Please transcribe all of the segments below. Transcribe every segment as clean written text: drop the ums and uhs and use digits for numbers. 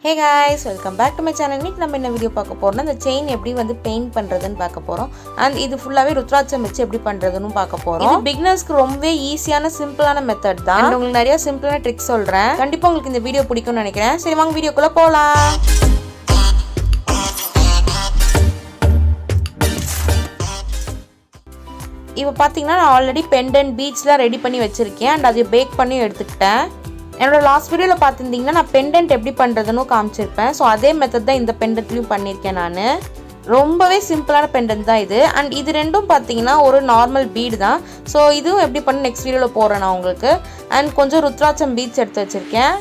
Hey guys, welcome back to my channel. இன்னைக்கு நம்ம என்ன வீடியோ பார்க்க போறோம்னா இந்த செயின் எப்படி வந்து பெயிண்ட் பண்றதுன்னு பார்க்க போறோம். and இது ஃபுல்லாவே ருத்ராட்சம் வச்சு எப்படி பண்றதுன்னு பார்க்க போறோம். இது பிகினர்ஸ்க்கு ரொம்பவே ஈஸியான சிம்பிளான மெத்தட் தான். and உங்களுக்கு நிறைய சிம்பிளான ட்ரிக்ஸ் சொல்றேன். கண்டிப்பா உங்களுக்கு இந்த வீடியோ பிடிக்கும்னு நினைக்கிறேன். சரி வாங்க வீடியோக்குள்ள போலாம். இப்போ பாத்தீங்கன்னா நான் ஆல்ரெடி பெண்டன்ட் பீட்ஸ்லாம் ரெடி பண்ணி வச்சிருக்கேன். and அதை பேக் பண்ணி எடுத்துக்கிட்டேன். என்னோட லாஸ்ட் வீடியோவில் பார்த்துருந்தீங்கன்னா நான் பெண்டன்ட் எப்படி பண்ணுறதுன்னு காமிச்சிருப்பேன். ஸோ அதே மெத்தட் தான் இந்த பெண்டன்ட்லையும் பண்ணியிருக்கேன் நான். ரொம்பவே சிம்பிளான பெண்டன்ட் தான் இது. அண்ட் இது ரெண்டும் பார்த்தீங்கன்னா ஒரு நார்மல் பீடு தான். ஸோ இதுவும் எப்படி பண்ண நெக்ஸ்ட் வீடியோவில் போகிறேன் நான் உங்களுக்கு. அண்ட் கொஞ்சம் ருத்ராட்சம் பீட்ஸ் எடுத்து வச்சுருக்கேன்.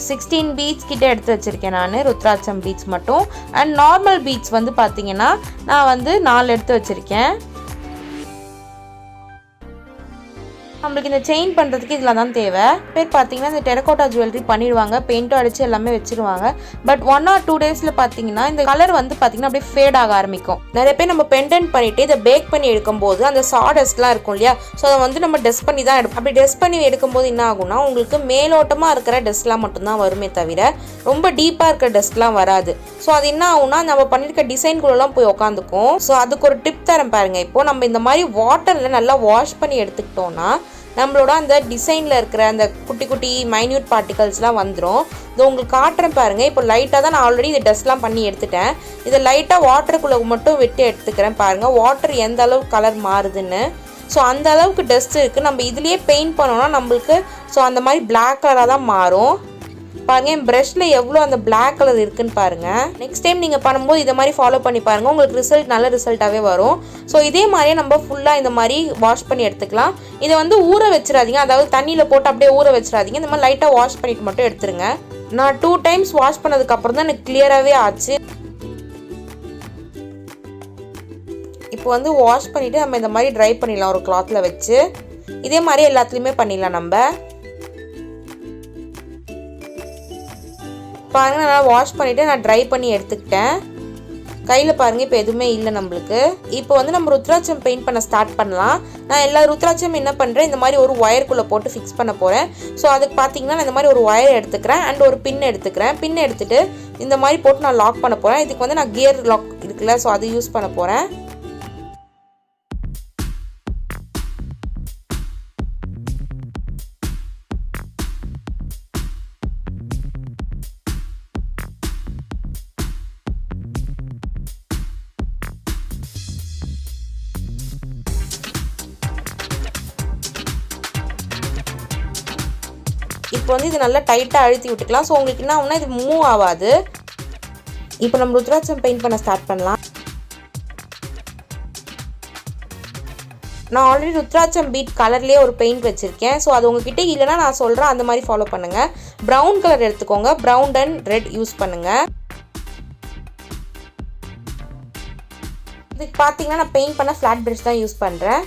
16 பீட்ஸ் கிட்டே எடுத்து வச்சுருக்கேன் நான் ருத்ராட்சம் பீட்ஸ் மட்டும். அண்ட் நார்மல் பீட்ஸ் வந்து பார்த்தீங்கன்னா நான் வந்து 4 எடுத்து வச்சுருக்கேன். நம்மளுக்கு இந்த செயின் பண்ணுறதுக்கு இதில் தான் தேவை. பேர் பார்த்தீங்கன்னா இந்த டெரகோட்டா ஜுவல்லரி பண்ணிடுவாங்க, பெயிண்ட்டும் அடித்து எல்லாமே வச்சுருவாங்க. பட் 1 or 2 டேஸில் பார்த்தீங்கன்னா இந்த கலர் வந்து பார்த்தீங்கன்னா அப்படியே ஃபேட் ஆக ஆரம்பிக்கும். நிறைய பேர் நம்ம பெண்டன்ட் பண்ணிவிட்டு இதை பேக் பண்ணி எடுக்கும்போது அந்த சாடஸ்ட்லாம் இருக்கும் இல்லையா, ஸோ அதை வந்து நம்ம டெஸ்ட் பண்ணி தான் எடுப்போம். அப்படி டெஸ்ட் பண்ணி எடுக்கும்போது என்ன ஆகும்னா உங்களுக்கு மேலோட்டமாக இருக்கிற டெஸ்ட்லாம் மட்டும்தான் வருமே தவிர ரொம்ப டீப்பாக இருக்கிற டெஸ்ட்லாம் வராது. ஸோ அது என்ன ஆகும்னா நம்ம பண்ணியிருக்க டிசைன்குள்ளெல்லாம் போய் உட்காந்துக்கும். ஸோ அதுக்கு ஒரு டிப் தரேன் பாருங்கள். இப்போது நம்ம இந்த மாதிரி வாட்டரில் நல்லா வாஷ் பண்ணி எடுத்துக்கிட்டோன்னா நம்மளோட அந்த டிசைனில் இருக்கிற அந்த குட்டி குட்டி மைன்யூட் பார்ட்டிகல்ஸ்லாம் வந்துடும். இது உங்களுக்கு காட்டுறேன் பாருங்கள். இப்போ லைட்டாக தான் நான் ஆல்ரெடி இந்த டஸ்ட்லாம் பண்ணி எடுத்துட்டேன். இதை லைட்டாக வாட்டருக்குள்ளே மட்டும் விட்டு எடுத்துக்கிறேன் பாருங்கள், வாட்டர் எந்த அளவுக்கு கலர் மாறுதுன்னு. ஸோ அந்த அளவுக்கு டஸ்ட் இருக்குது. நம்ம இதுலேயே பெயிண்ட் பண்ணோன்னா நம்மளுக்கு ஸோ அந்த மாதிரி பிளாக் கலராக தான் மாறும். பாருங்கள் என் ப்ரஷில் எவ்வளோ அந்த பிளாக் கலர் இருக்குன்னு பாருங்கள். நெக்ஸ்ட் டைம் நீங்கள் பண்ணும்போது இதை மாதிரி ஃபாலோ பண்ணி பாருங்கள், உங்களுக்கு ரிசல்ட் நல்ல ரிசல்ட்டாகவே வரும். ஸோ இதே மாதிரியே நம்ம ஃபுல்லாக இந்த மாதிரி வாஷ் பண்ணி எடுத்துக்கலாம். இதை வந்து ஊற வச்சிடாதீங்க, அதாவது தண்ணியில் போட்டு அப்படியே ஊற வச்சிடாதீங்க. இந்த மாதிரி லைட்டாக வாஷ் பண்ணிட்டு மட்டும் எடுத்துருங்க. நான் 2 டைம்ஸ் வாஷ் பண்ணதுக்கப்புறம் தான் எனக்கு கிளியராகவே ஆச்சு. இப்போ வந்து வாஷ் பண்ணிவிட்டு நம்ம இந்த மாதிரி ட்ரை பண்ணிடலாம் ஒரு கிளாத்தில் வச்சு. இதே மாதிரி எல்லாத்துலேயுமே பண்ணிடலாம் நம்ம. பாருங்கள் நல்லா வாஷ் பண்ணிவிட்டு நான் ட்ரை பண்ணி எடுத்துக்கிட்டேன். கையில் பாருங்கள் இப்போ எதுவுமே இல்லை நம்மளுக்கு. இப்போ வந்து நம்ம ருத்ராட்சம் பெயிண்ட் பண்ண ஸ்டார்ட் பண்ணலாம். நான் எல்லா ருத்ராட்சம் என்ன பண்ணுறேன், இந்த மாதிரி ஒரு ஒயருக்குள்ளே போட்டு ஃபிக்ஸ் பண்ண போகிறேன். ஸோ அதுக்கு பார்த்தீங்கன்னா நான் இந்த மாதிரி ஒரு ஒயர் எடுத்துக்கிறேன் அண்ட் ஒரு பின் எடுத்துக்கிறேன். பின் எடுத்துகிட்டு இந்த மாதிரி போட்டு நான் லாக் பண்ண போகிறேன். இதுக்கு வந்து நான் கியர் லாக் இருக்குல்ல, ஸோ அது யூஸ் பண்ண போகிறேன். இப்போ வந்து இது நல்லா டைட்டாக அழுத்தி விட்டுக்கலாம். ஸோ உங்களுக்கு என்ன ஆகும்னா இது மூவ் ஆகாது. இப்போ நம்ம ருத்ராட்சம் பெயிண்ட் பண்ண ஸ்டார்ட் பண்ணலாம். நான் ஆல்ரெடி ருத்ராட்சம் பீட் கலர்லேயே ஒரு பெயிண்ட் வச்சுருக்கேன். ஸோ அது உங்ககிட்ட இல்லைனா நான் சொல்கிறேன் அந்த மாதிரி ஃபாலோ பண்ணுங்கள். ப்ரௌன் கலர் எடுத்துக்கோங்க, ப்ரௌன் அண்ட் ரெட் யூஸ் பண்ணுங்கள். இதுக்கு பார்த்தீங்கன்னா நான் பெயிண்ட் பண்ண ஃப்ளாட் ப்ரஷ் தான் யூஸ் பண்ணுறேன்.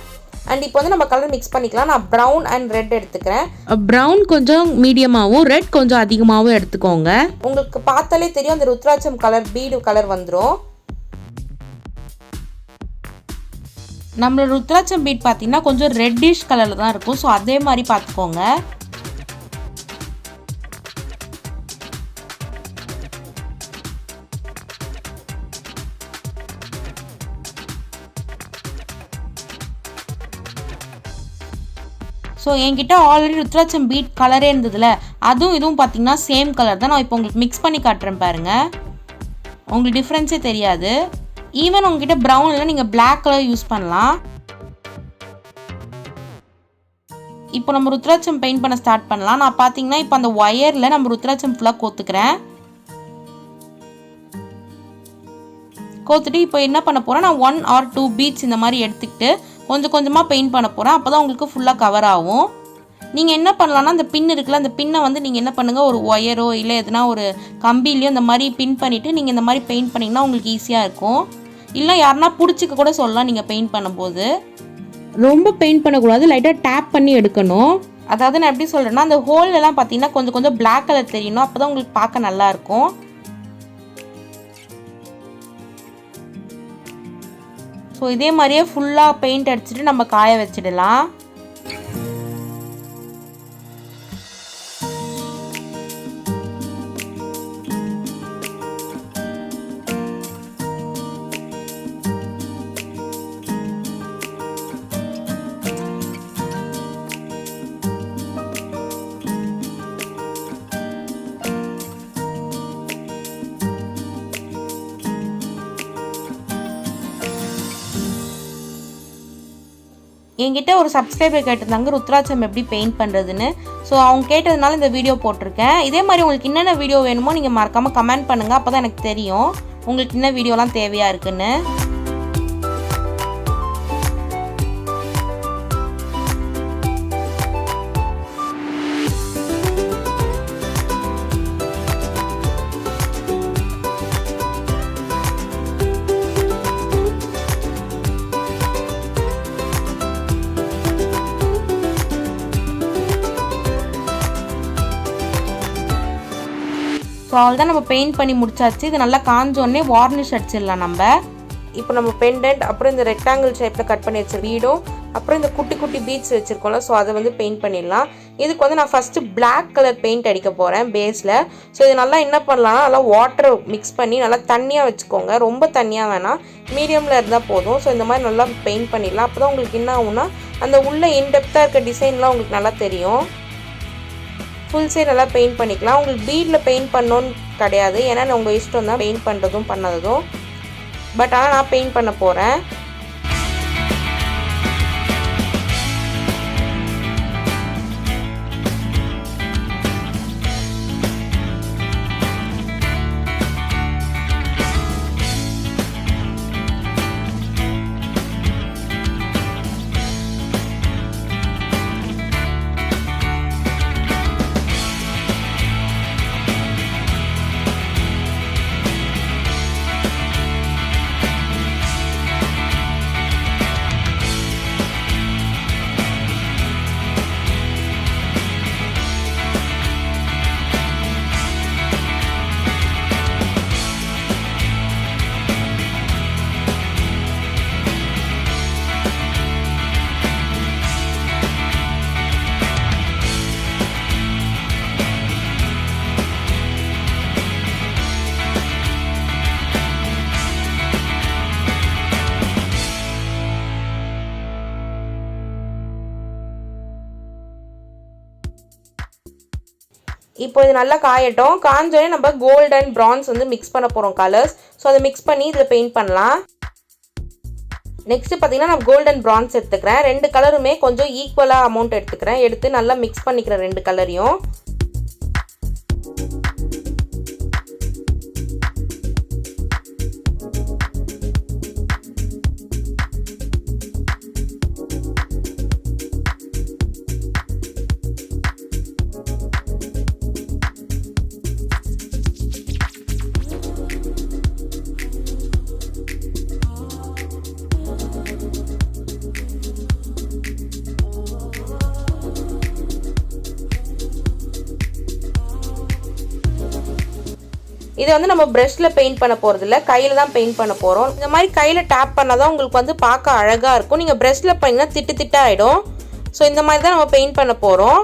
அண்ட் இப்போ வந்து நம்ம கலர் மிக்ஸ் பண்ணிக்கலாம். நான் ப்ரௌன் அண்ட் ரெட் எடுத்துக்கிறேன். ப்ரௌன் கொஞ்சம் மீடியமாகவும் ரெட் கொஞ்சம் அதிகமாகவும் எடுத்துக்கோங்க. உங்களுக்கு பார்த்தாலே தெரியும் அந்த ருத்ராட்சம் கலர் பீடு கலர் வந்துடும். நம்மளோட ருத்ராட்சம் பீட் பார்த்தீங்கன்னா கொஞ்சம் ரெட்டிஷ் கலரில் தான் இருக்கும். ஸோ அதே மாதிரி பார்த்துக்கோங்க. ஸோ என்கிட்ட ஆல்ரெடி ருத்ராட்சம் பீட் கலரே இருந்ததுல, அதுவும் இதுவும் பார்த்தீங்கன்னா சேம் கலர் தான். நான் இப்போ உங்களுக்கு மிக்ஸ் பண்ணி காட்டுறேன் பாருங்கள், உங்களுக்கு டிஃப்ரென்ஸே தெரியாது. ஈவன் உங்ககிட்ட ப்ரௌன் இல்லை, நீங்கள் பிளாக் கலர் யூஸ் பண்ணலாம். இப்போ நம்ம ருத்ராட்சம் பெயிண்ட் பண்ண ஸ்டார்ட் பண்ணலாம். நான் பார்த்தீங்கன்னா இப்போ அந்த ஒயரில் நம்ம ருத்ராட்சம் ஃபுல்லாக கோத்துக்கிறேன். கோத்துட்டு இப்போ என்ன பண்ண போகிறேன், நான் 1 or 2 பீட்ஸ் இந்த மாதிரி எடுத்துக்கிட்டு கொஞ்சம் கொஞ்சமாக பெயிண்ட் பண்ண போகிறேன். அப்போ தான் உங்களுக்கு ஃபுல்லாக கவர் ஆகும். நீங்கள் என்ன பண்ணலான்னா அந்த பின் இருக்குல்ல, அந்த பின்னை வந்து நீங்கள் என்ன பண்ணுங்கள், ஒரு ஒயரோ இல்லை எதுனா ஒரு கம்பிலையோ இந்த மாதிரி பின் பண்ணிவிட்டு நீங்கள் இந்த மாதிரி பெயிண்ட் பண்ணிங்கன்னா உங்களுக்கு ஈஸியாக இருக்கும். இல்லை யாருன்னா பிடிச்சிக்க கூட சொல்லலாம் நீங்கள் பெயிண்ட் பண்ணும்போது. ரொம்ப பெயிண்ட் பண்ணக்கூடாது, லைட்டாக டேப் பண்ணி எடுக்கணும். அதாவது நான் எப்படி சொல்கிறேன்னா அந்த ஹோல்லலாம் பார்த்தீங்கன்னா கொஞ்சம் கொஞ்சம் பிளாக் கலர் தெரியணும், அப்போ தான் உங்களுக்கு பார்க்க நல்லாயிருக்கும். ஸோ இதே மாதிரியே ஃபுல்லாக பெயிண்ட் அடிச்சுட்டு நம்ம காய வச்சிடலாம். என்கிட்ட ஒரு சப்ஸ்கிரைபர் கேட்டிருந்தாங்க ருத்ராட்சம் எப்படி பெயிண்ட் பண்ணுறதுன்னு. ஸோ அவங்க கேட்டதுனால இந்த வீடியோ போட்டிருக்கேன். இதே மாதிரி உங்களுக்கு என்னென்ன வீடியோ வேணுமோ நீங்கள் மறக்காமல் கமெண்ட் பண்ணுங்கள். அப்போ தான் எனக்கு தெரியும் உங்களுக்கு என்ன வீடியோலாம் தேவையாக இருக்குன்னு. ஸோ அவ்வளோதான் நம்ம பெயிண்ட் பண்ணி முடிச்சாச்சு. இது நல்லா காஞ்சோடனே வார்னிஷ் அடிச்சிடலாம் நம்ம. இப்போ நம்ம பெண்டன்ட் அப்புறம் இந்த ரெக்டாங்கிள் ஷேப்பில் கட் பண்ணி வச்சிருக்க வீடும் அப்புறம் இந்த குட்டி குட்டி பீட்ஸ் வச்சுருக்கோம்ல, ஸோ அதை வந்து பெயிண்ட் பண்ணிடலாம். இதுக்கு வந்து நான் ஃபஸ்ட்டு பிளாக் கலர் பெயிண்ட் அடிக்க போகிறேன் பேஸில். ஸோ இது நல்லா என்ன பண்ணலாம்னா நல்லா வாட்டரை மிக்ஸ் பண்ணி நல்லா தண்ணியாக வச்சுக்கோங்க. ரொம்ப தண்ணியாக வேணாம், மீடியமில் இருந்தால் போதும். ஸோ இந்த மாதிரி நல்லா பெயிண்ட் பண்ணிடலாம். அப்போ தான் உங்களுக்கு என்ன ஆகும்னா அந்த உள்ள இன்டெப்த்தாக இருக்க டிசைன்லாம் உங்களுக்கு நல்லா தெரியும். ஃபுல் சைடு நல்லா பெயிண்ட் பண்ணிக்கலாம். உங்களுக்கு பீடில் பெயிண்ட் பண்ணணுன்னு கிடையாது, ஏன்னா உங்கள் இஷ்டம் தான் பெயிண்ட் பண்ணுறதும் பண்ணதும். பட் ஆனால் நான் பெயிண்ட் பண்ண போகிறேன். இப்போ இது நல்லா காயட்டும். காஞ்சோடனே நம்ம கோல்டு அண்ட் பிரான்ஸ் வந்து மிக்ஸ் பண்ண போகிறோம் கலர்ஸ். ஸோ அதை மிக்ஸ் பண்ணி இதில் பெயிண்ட் பண்ணலாம். நெக்ஸ்ட்டு பார்த்தீங்கன்னா நான் கோல்டு அண்ட் பிரான்ஸ் எடுத்துக்கிறேன். ரெண்டு கலருமே கொஞ்சம் ஈக்குவலாக அமௌண்ட் எடுத்துக்கிறேன். எடுத்து நல்லா மிக்ஸ் பண்ணிக்கிறேன் ரெண்டு கலரையும். இதை வந்து நம்ம ப்ரஷ்ல பெயிண்ட் பண்ண போகிறது இல்லை, கையில் தான் பெயிண்ட் பண்ண போகிறோம். இந்த மாதிரி கையில் டேப் பண்ணால் தான் உங்களுக்கு வந்து பார்க்க அழகாக இருக்கும். நீங்கள் ப்ரஷ்ல பண்ணிங்கன்னா திட்டு திட்டாக ஆகிடும். ஸோ இந்த மாதிரி தான் நம்ம பெயிண்ட் பண்ண போகிறோம்.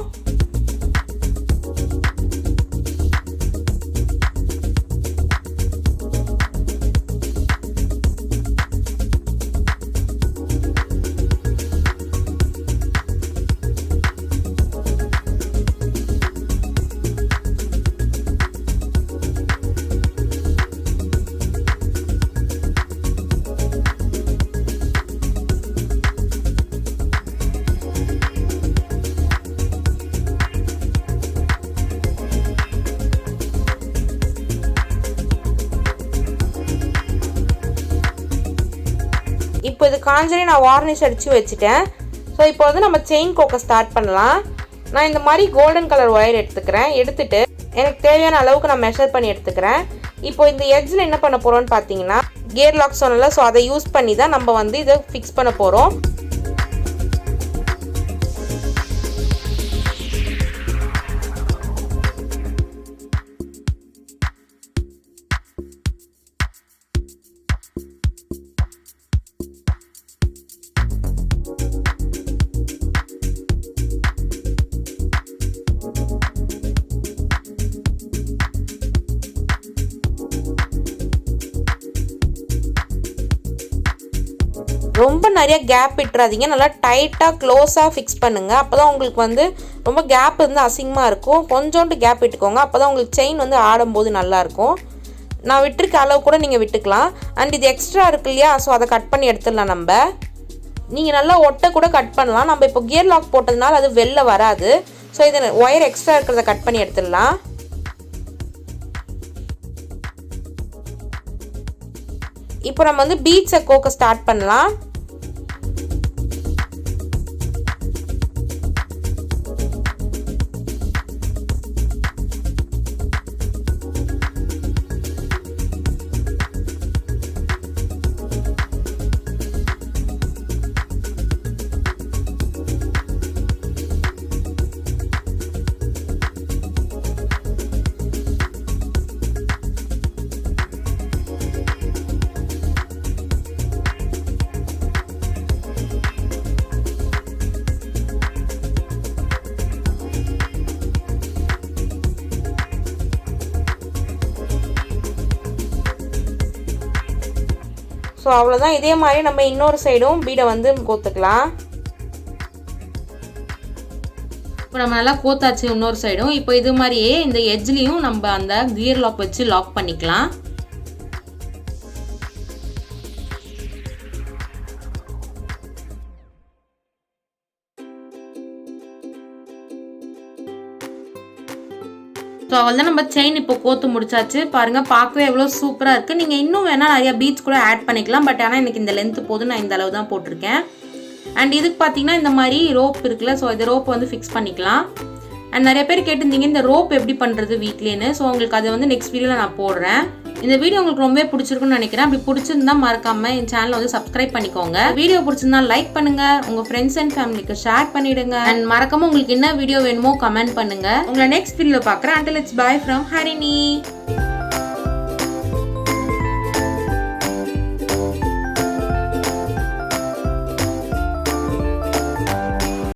இப்போ இது காஞ்சனே நான் வார்னிஷ் அடித்து வச்சுட்டேன். ஸோ இப்போ வந்து நம்ம செயின் கோக்க ஸ்டார்ட் பண்ணலாம். நான் இந்த மாதிரி கோல்டன் கலர் ஒயர் எடுத்துக்கிறேன். எடுத்துகிட்டு எனக்கு தேவையான அளவுக்கு நான் மெஷர் பண்ணி எடுத்துக்கிறேன். இப்போ இந்த எட்ஜில் என்ன பண்ண போகிறோம்னு பார்த்தீங்கன்னா கியர் லாக் சொன்னல, ஸோ அதை யூஸ் பண்ணி தான் நம்ம வந்து இதை ஃபிக்ஸ் பண்ண போகிறோம். ரொம்ப நிறைய கேப் விட்டுறாதீங்க, நல்லா டைட்டாக க்ளோஸாக ஃபிக்ஸ் பண்ணுங்கள். அப்போ தான் உங்களுக்கு வந்து ரொம்ப கேப் இருந்து அசிங்கமாக இருக்கும். கொஞ்சோண்டு கேப் விட்டுக்கோங்க, அப்போ தான் உங்களுக்கு செயின் வந்து ஆடும்போது நல்லாயிருக்கும். நான் விட்டுருக்க அளவு கூட நீங்கள் விட்டுக்கலாம். அண்ட் இது எக்ஸ்ட்ரா இருக்கு இல்லையா, ஸோ அதை கட் பண்ணி எடுத்துடலாம் நம்ம. நீங்கள் நல்லா ஒட்டை கூட கட் பண்ணலாம். நம்ம இப்போ கியர் லாக் போட்டதுனால அது வெளில வராது. ஸோ இது ஒயர் எக்ஸ்ட்ரா இருக்கிறத கட் பண்ணி எடுத்துடலாம். இப்போ நம்ம வந்து பீட்ஸை கோக்க ஸ்டார்ட் பண்ணலாம். ஸோ அவ்வளோதான். இதே மாதிரி நம்ம இன்னொரு சைடும் பீடை வந்து கோத்துக்கலாம். இப்போ நம்ம நல்லா கோத்தாச்சு இன்னொரு சைடும். இப்போ இது மாதிரியே இந்த எட்ஜ்லேயும் நம்ம அந்த கியர் லாக் வச்சு லாக் பண்ணிக்கலாம். ஸோ அவள் நம்ம செயின் இப்போ கோத்து முடிச்சாச்சு. பாருங்கள், பார்க்கவே எவ்வளோ சூப்பராக இருக்குது. நீங்கள் இன்னும் வேணால் நிறையா பீட்ஸ் கூட ஆட் பண்ணிக்கலாம். பட் ஆனால் எனக்கு இந்த லென்த்து போதும், நான் இந்த அளவு தான் போட்டிருக்கேன். அண்ட் இதுக்கு பார்த்தீங்கன்னா இந்த மாதிரி ரோப் இருக்குல்ல, ஸோ இந்த ரோப் வந்து ஃபிக்ஸ் பண்ணிக்கலாம். அண்ட் நிறைய பேர் கேட்டிருந்தீங்க இந்த ரோப் எப்படி பண்ணுறது வீட்லேன்னு. ஸோ உங்களுக்கு அதை வந்து நெக்ஸ்ட் வீடியோவில் நான் போடுறேன். இந்த வீடியோ உங்களுக்கு ரொம்பவே பிடிச்சிருக்குன்னு நினைக்கிறேன். அப்படி பிடிச்சிருந்தா மறக்காம என் சேனலை வந்து சப்ஸ்கிரைப் பண்ணிக்கோங்க. வீடியோ பிடிச்சிருந்தா லைக் பண்ணுங்க, உங்க ஃப்ரெண்ட்ஸ் அண்ட் ஃபேமிலிக்கு ஷேர் பண்ணிடுங்க. அண்ட் மறக்காம உங்களுக்கு என்ன வீடியோ வேணுமோ கமெண்ட் பண்ணுங்க. உங்களை நெக்ஸ்ட் வீடியோல பார்க்குறேன். Until it's bye from Harini.